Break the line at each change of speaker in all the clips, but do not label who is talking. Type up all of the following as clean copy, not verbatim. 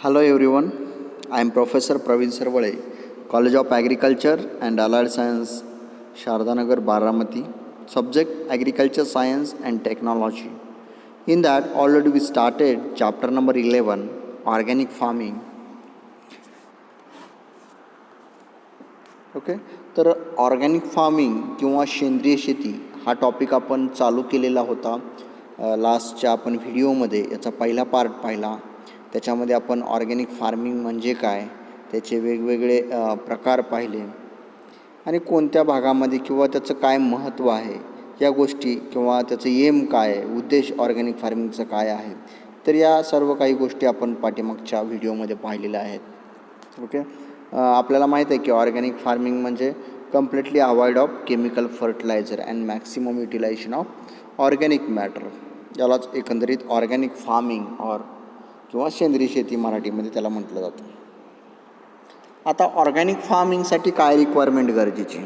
Hello everyone, I am Professor Praveen Sarvale, College of Agriculture and Allied Science, Shardanagar, Baramati. Subject Agriculture Science and Technology. In that, already we started chapter number 11, Organic Farming. Okay, तर organic farming किंवा सेंद्रिय शेती हा topic आपण चालू केलेला होता लास्टच्या आपण व्हिडिओमध्ये. याचा पहिला पार्ट पाहिला. त्याच्यामध्ये आपण ऑर्गॅनिक फार्मिंग म्हणजे काय, त्याचे वेगवेगळे प्रकार पाहिले आणि कोणत्या भागामध्ये किंवा त्याचं काय महत्त्व आहे या गोष्टी, किंवा त्याचं एम काय आहे, उद्देश ऑर्गॅनिक फार्मिंगचं काय आहे, तर या सर्व काही गोष्टी आपण पाठीमागच्या व्हिडिओमध्ये पाहिलेल्या आहेत. ओके, आपल्याला माहीत आहे की ऑर्गॅनिक फार्मिंग म्हणजे completely avoid of chemical fertiliser and maximum utilisation of organic matter. यालाच एकंदरीत ऑर्गॅनिक फार्मिंग किंवा सेंद्रिय शेती मराठीमध्ये त्याला म्हटलं जातं. आता ऑर्गॅनिक फार्मिंगसाठी काय रिक्वायरमेंट गरजेची,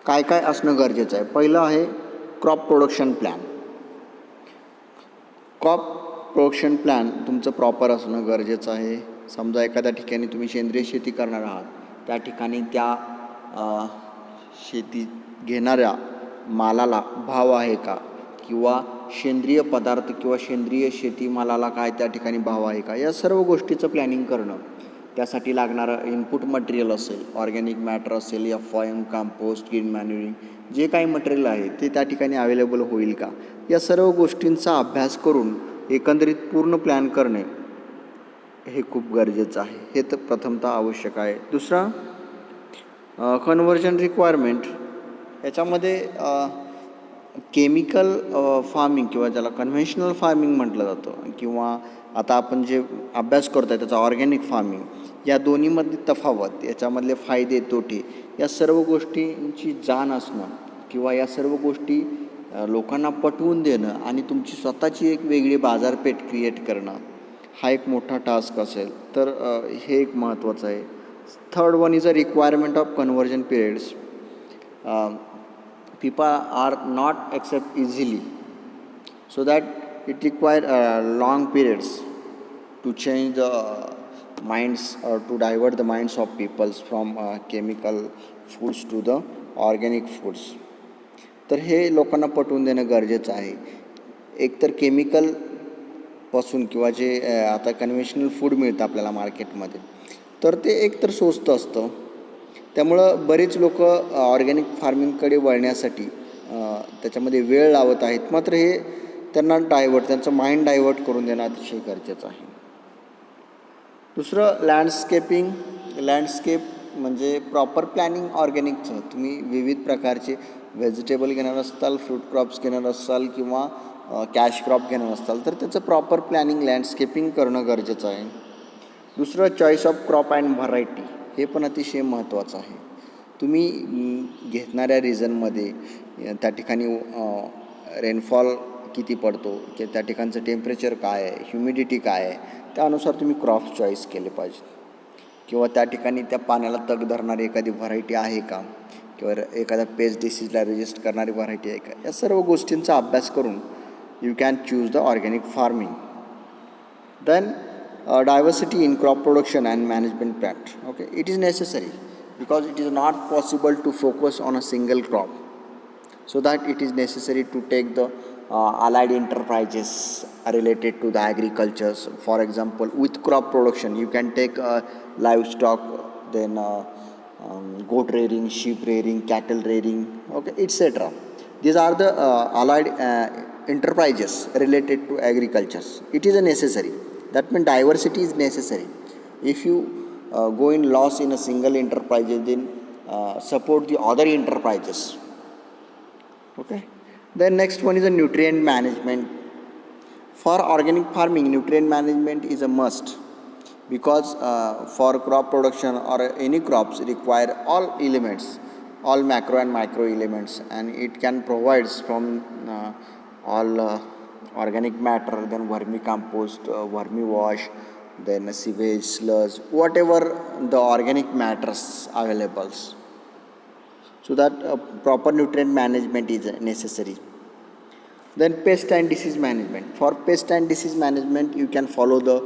काय काय असणं गरजेचं आहे. पहिलं आहे crop production plan. Crop production plan तुमचं प्रॉपर असणं गरजेचं आहे. समजा एखाद्या ठिकाणी तुम्ही सेंद्रिय शेती करणार आहात, त्या ठिकाणी त्या शेती घेणाऱ्या मालाला भाव आहे का, किंवा सेंद्रिय पदार्थ किंवा सेंद्रिय शेतीमालाला काय त्या ठिकाणी भाव आहे का, या सर्व गोष्टीचं प्लॅनिंग करणं. त्यासाठी लागणारं इनपुट मटेरियल असेल, ऑर्गॅनिक मॅटर असेल, FOM, कंपोस्ट, ग्रीन मॅन्युरिंग, जे काही मटेरियल आहे ते त्या ठिकाणी अवेलेबल होईल का, या सर्व गोष्टींचा अभ्यास करून एकंदरीत पूर्ण प्लॅन करणे हे खूप गरजेचं आहे. हे तर प्रथमतः आवश्यक आहे. दुसरा कन्व्हर्जन रिक्वायरमेंट. याच्यामध्ये केमिकल फार्मिंग किंवा ज्याला कन्व्हेन्शनल फार्मिंग म्हटलं जातं, किंवा आता आपण जे अभ्यास करतो आहे त्याचा ऑर्गॅनिक फार्मिंग, या दोन्हीमधली तफावत, याच्यामधले फायदे तोटे, या सर्व गोष्टींची जाण असणं, किंवा या सर्व गोष्टी लोकांना पटवून देणं आणि तुमची स्वतःची एक वेगळी बाजारपेठ क्रिएट करणं, हा एक मोठा टास्क असेल. तर हे एक महत्त्वाचं आहे. Third one is a requirement of conversion periods. people are not accept easily, so that it require long periods to change the minds or to divert the minds of peoples from chemical foods to the organic foods. तर हे लोकांना पटवून देणं गरजेचं आहे. एकतर केमिकलपासून किंवा जे आता कन्व्हेन्शनल फूड मिळतं आपल्याला मार्केटमध्ये, तर ते एकतर स्वस्त असतं, त्यामुळं बरेच लोक ऑर्गॅनिक फार्मिंगकडे वळण्यासाठी त्याच्यामध्ये वेळ लावत आहेत. मात्र हे त्यांना त्यांचं माइंड डायवर्ट करून देणं अतिशय गरजेचं आहे. दुसरं लँडस्केपिंग. लँडस्केप म्हणजे प्रॉपर प्लॅनिंग ऑर्गॅनिकचं. तुम्ही विविध प्रकारचे व्हेजिटेबल घेणार असाल, फ्रूट क्रॉप्स घेणार असाल, किंवा कॅश क्रॉप घेणार असाल, तर त्याचं प्रॉपर प्लॅनिंग लँडस्केपिंग करणं गरजेचं आहे. दुसरं choice of crop and variety. हे पण अतिशय महत्त्वाचं आहे. तुम्ही घेणाऱ्या रिजनमध्ये त्या ठिकाणी रेनफॉल किती पडतो, की त्या ठिकाणचं टेम्परेचर काय आहे, ह्युमिडिटी काय आहे, त्यानुसार तुम्ही क्रॉप्स चॉईस केले पाहिजेत. किंवा त्या ठिकाणी त्या पाण्याला तग धरणारी एखादी व्हरायटी आहे का, किंवा एखाद्या पेस्ट डिसीजला रेजिस्ट करणारी व्हरायटी आहे का, या सर्व गोष्टींचा अभ्यास करून you can choose the organic farming. Then diversity in crop production and management plan. Okay, it is necessary because it is not possible to focus on a single crop, so that it is necessary to take the allied enterprises related to the agriculture. For example, with crop production you can take livestock, then goat rearing, sheep rearing, cattle rearing, okay, etc. These are the allied enterprises related to agriculture. It is a necessary. That means diversity is necessary. If you go in loss in a single enterprise, then support the other enterprises. Okay. Then next one is a nutrient management. For organic farming, nutrient management is a must, because for crop production or any crops require all elements, all macro and micro elements, and it can provide from all organic matter, then vermicompost, vermi wash, then sewage, sludge, whatever the organic matters available, so that proper nutrient management is necessary. Then pest and disease management. For pest and disease management, you can follow the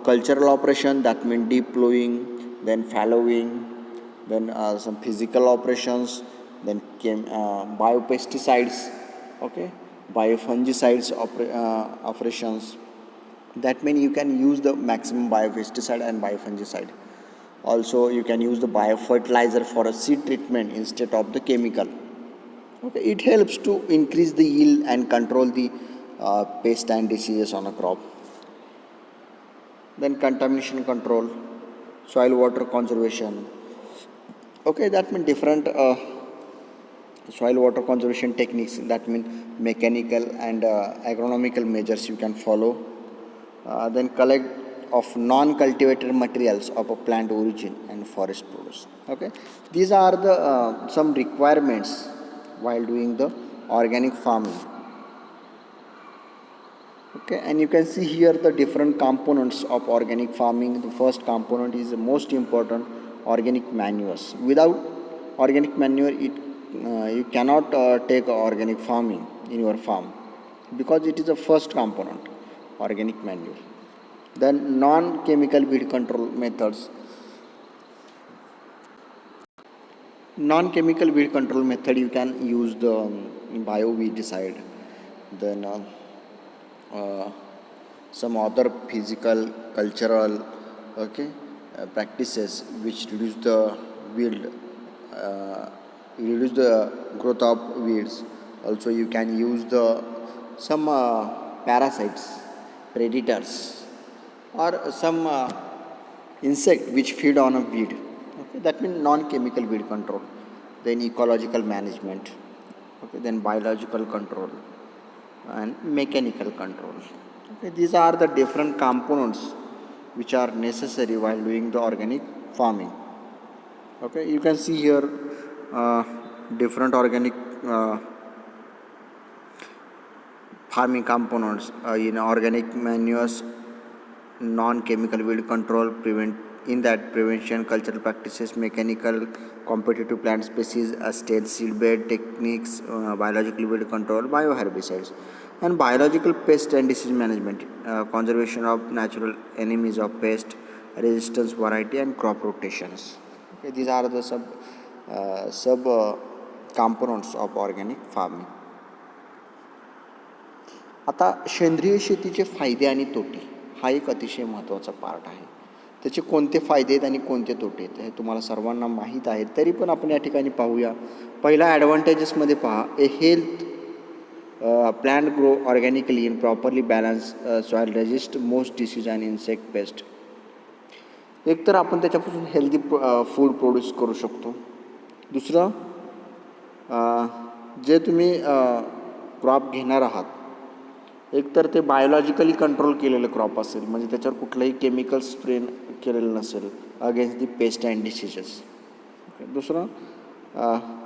cultural operation, that means deep plowing, then fallowing, then some physical operations, then biopesticides, okay, biofungicides operations. That means you can use the maximum biopesticide and biofungicide. Also, you can use the biofertilizer for a seed treatment instead of the chemical. Okay, it helps to increase the yield and control the pest and diseases on a crop. Then contamination control, soil water conservation. Okay, that means different soil water conservation techniques. That means mechanical and agronomical measures you can follow. Then collect of non-cultivated materials of a plant origin and forest produce. Okay, these are the some requirements while doing the organic farming. Okay, and you can see here the different components of organic farming. The first component is the most important, organic manures. Without organic manure, you cannot take organic farming in your farm, because it is the first component, organic manure. Then non-chemical weed control methods. Non-chemical weed control method, you can use the bio-weedicide, then uh, some other physical, cultural, okay, practices which weed, uh, reduce the growth of weeds. Also, you can use the some parasites, predators, or some insect which feed on a weed. Okay, that means non-chemical weed control. Then ecological management. Okay, then biological control and mechanical control. Okay, these are the different components which are necessary while doing the organic farming. Okay, you can see here uh, different organic farming components in organic manures, non-chemical weed control, prevention, cultural practices, mechanical, competitive plant species, stale seed bed techniques, biological weed control, bioherbicides, and biological pest and disease management, conservation of natural enemies of pest, resistance variety, and crop rotations. Okay, these are the sub components of organic farming. आता सेंद्रिय शेतीचे फायदे आणि तोटे हा एक अतिशय महत्त्वाचा पार्ट आहे. त्याचे कोणते फायदे आहेत आणि कोणते तोटे आहेत हे तुम्हाला सर्वांना माहीत आहे, तरी पण आपण या ठिकाणी पाहूया. पहिला ॲडव्हान्टेजेसमध्ये पहा, a health plant grow organically in properly balance soil, resist most disease and insect pest. एक तर आपण त्याच्यापासून हेल्दी फूड प्रोड्यूस करू शकतो. दुसरं, जे तुम्ही क्रॉप घेणार आहात, एकतर ते बायोलॉजिकली कंट्रोल केलेलं क्रॉप असेल, म्हणजे त्याच्यावर कुठलंही केमिकल स्प्रे केलेलं नसेल against the pest and diseases. दुसरं,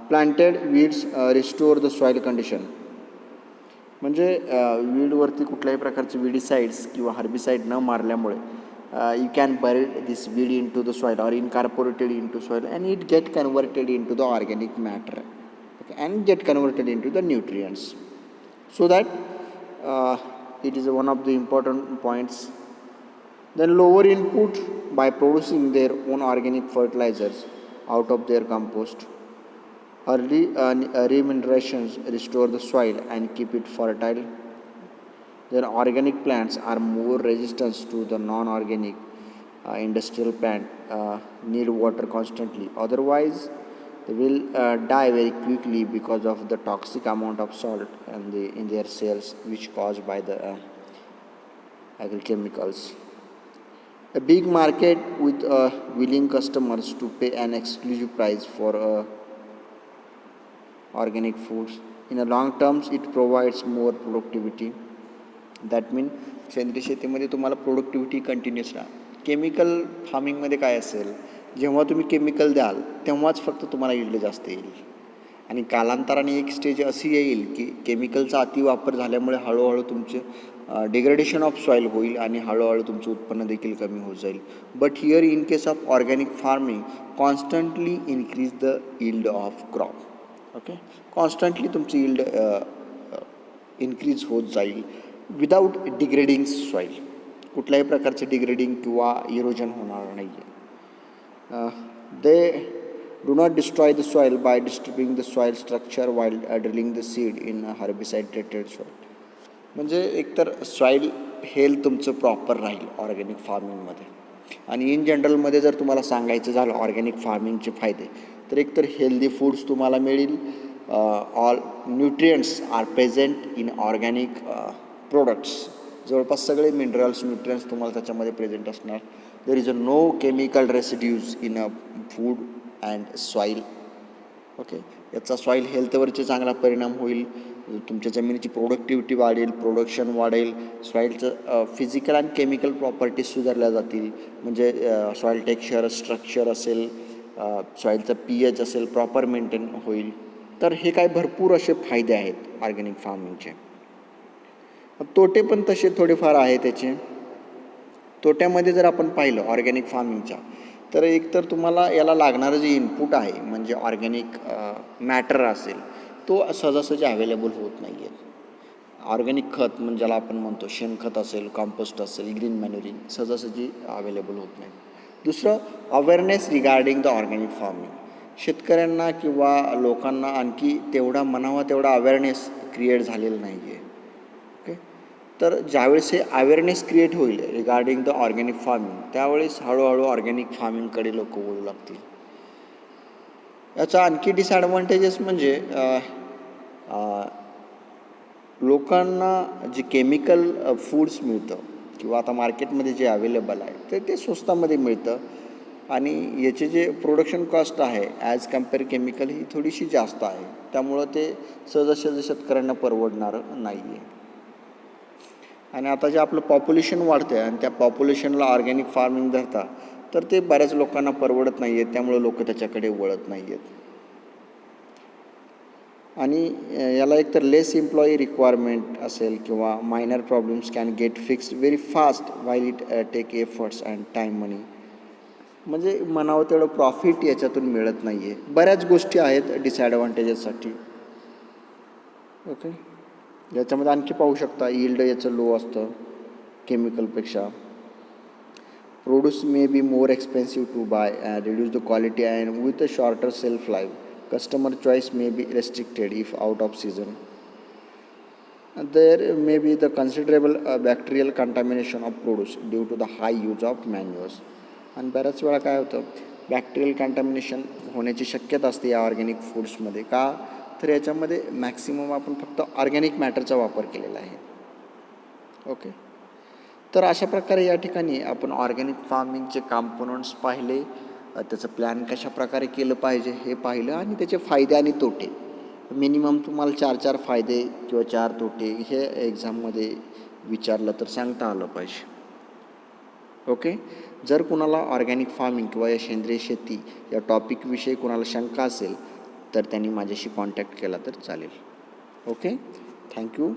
planted weeds restore the soil condition, म्हणजे वीडवरती कुठल्याही प्रकारचे विडीसाइड्स किंवा हर्बिसाइड न मारल्यामुळे you can bury this weed into the soil or incorporated into soil, and it get converted into the organic matter, okay, and get converted into the nutrients, so that it is one of the important points. Then lower input by producing their own organic fertilizers out of their compost. Early remunerations restore the soil and keep it fertile. Then organic plants are more resistant to the non-organic industrial plant need water constantly. Otherwise, they will die very quickly because of the toxic amount of salt in their cells, which caused by the agrochemicals. A big market with willing customers to pay an exclusive price for organic foods. In a long terms, it provides more productivity. That mean सेंद्रिय शेतीमध्ये तुम्हाला productivity continuous राहा. Chemical फार्मिंगमध्ये काय असेल, जेव्हा तुम्ही chemical द्याल तेव्हाच फक्त तुम्हाला इल्ड जास्त येईल, आणि कालांतराने एक स्टेज अशी येईल की केमिकलचा अतिवापर झाल्यामुळे हळूहळू तुमचे डिग्रेडेशन ऑफ सॉईल होईल आणि हळूहळू तुमचं उत्पन्न देखील कमी होत जाईल. But here in case of organic farming, constantly increase the yield of crop. Okay, constantly तुमची इल्ड इन्क्रीज होत जाईल विदाऊट डिग्रेडिंग सॉईल. कुठल्याही प्रकारचे डिग्रेडिंग किंवा इरोजन होणार नाही आहे. They do not destroy the soil by disturbing the soil structure while drilling the seed in herbicide treated soil. म्हणजे एकतर सॉईल हेल्थ तुमचं प्रॉपर राहील ऑर्गॅनिक फार्मिंगमध्ये. आणि इन जनरलमध्ये जर तुम्हाला सांगायचं झालं ऑर्गॅनिक फार्मिंगचे फायदे, तर एकतर हेल्दी फूड्स तुम्हाला मिळेल. All nutrients are present in organic products. जवळपास सगळे मिनरल्स न्यूट्रियंट्स तुम्हाला त्याच्यामध्ये प्रेझेंट असणार. There is a no chemical residues in a food and soil. Okay, याचा सॉईल हेल्थवरचे चांगला परिणाम होईल. तुमच्या जमिनीची प्रोडक्टिव्हिटी वाढेल, प्रोडक्शन वाढेल, सॉईलचं फिजिकल आणि केमिकल प्रॉपर्टीज सुधारल्या जातील. म्हणजे सॉईल टेक्स्चर स्ट्रक्चर असेल, सॉईलचं pH असेल प्रॉपर मेंटेन होईल. तर हे काय भरपूर असे फायदे आहेत ऑर्गॅनिक फार्मिंगचे. तोटे पण तसे थोडेफार आहे त्याचे. तोट्यामध्ये जर आपण पाहिलं ऑर्गॅनिक फार्मिंगच्या, तर एकतर तुम्हाला याला लागणारं जे इनपुट आहे म्हणजे ऑर्गॅनिक मॅटर असेल तो सहजासहजी अवेलेबल होत नाही आहे. ऑर्गॅनिक खत म्हणजे ज्याला आपण म्हणतो शेणखत असेल, कॉम्पोस्ट असेल, ग्रीन मॅन्युरिंग सहजासहजी अवेलेबल होत नाही. दुसरं, awareness regarding the organic farming. शेतकऱ्यांना किंवा लोकांना आणखी तेवढा म्हणावा तेवढा अवेअरनेस क्रिएट झालेला नाही आहे. ओके, तर ज्यावेळेस हे अवेअरनेस क्रिएट होईल रिगार्डिंग द ऑर्गॅनिक फार्मिंग, त्यावेळेस हळूहळू ऑर्गॅनिक फार्मिंगकडे लोक वळू लागतील. याचा आणखी डिसॲडव्हान्टेजेस म्हणजे लोकांना जे केमिकल फूड्स मिळतं किंवा आता मार्केटमध्ये जे अवेलेबल आहे ते स्वस्तामध्ये मिळतं आणि याचे जे प्रोडक्शन कॉस्ट आहे ॲज कम्पेअर केमिकल ही थोडीशी जास्त आहे. त्यामुळं ते सहजासहजी शेतकऱ्यांना परवडणारं नाही आहे. आणि आता जे आपलं पॉप्युलेशन वाढतं आहे आणि त्या पॉप्युलेशनला ऑर्गॅनिक फार्मिंग धरता, तर ते बऱ्याच लोकांना परवडत नाही आहे. त्यामुळे लोक त्याच्याकडे वळत नाही आहेत. आणि याला एकतर लेस एम्प्लॉई रिक्वायरमेंट असेल किंवा minor problems can get fixed very fast while it take efforts and time money. म्हणजे म्हणावं तेवढं प्रॉफिट याच्यातून मिळत नाही आहे. बऱ्याच गोष्टी आहेत डिसॲडव्हान्टेजेससाठी. ओके, याच्यामध्ये आणखी पाहू शकता यील्ड याचं लो असतं केमिकलपेक्षा. Produce may be more expensive to buy and reduce the quality and with a shorter shelf life. Customer choice may be restricted if out of season. There may be the considerable bacterial contamination of produce due to the high use of manures. आणि बऱ्याच वेळा काय होतं, bacterial contamination होण्याची शक्यता असते या organic फूड्समध्ये. का तर याच्यामध्ये मॅक्सिमम आपण फक्त ऑर्गॅनिक मॅटरचा वापर केलेला आहे. ओके, तर अशा प्रकारे या ठिकाणी आपण ऑर्गॅनिक फार्मिंगचे कॉम्पोनंट्स पाहिले, त्याचं प्लॅन कशा प्रकारे केलं पाहिजे हे पाहिलं आणि त्याचे फायदे आणि तोटे. मिनिमम तुम्हाला 4 फायदे किंवा 4 तोटे हे एक्झाममध्ये विचारलं तर सांगता आलं पाहिजे. ओके, जर कुणाला ऑर्गॅनिक फार्मिंग किंवा या सेंद्रिय शेती या टॉपिकविषयी कुणाला शंका असेल तर त्यांनी माझ्याशी कॉन्टॅक्ट केला तर चालेल. Okay, thank you.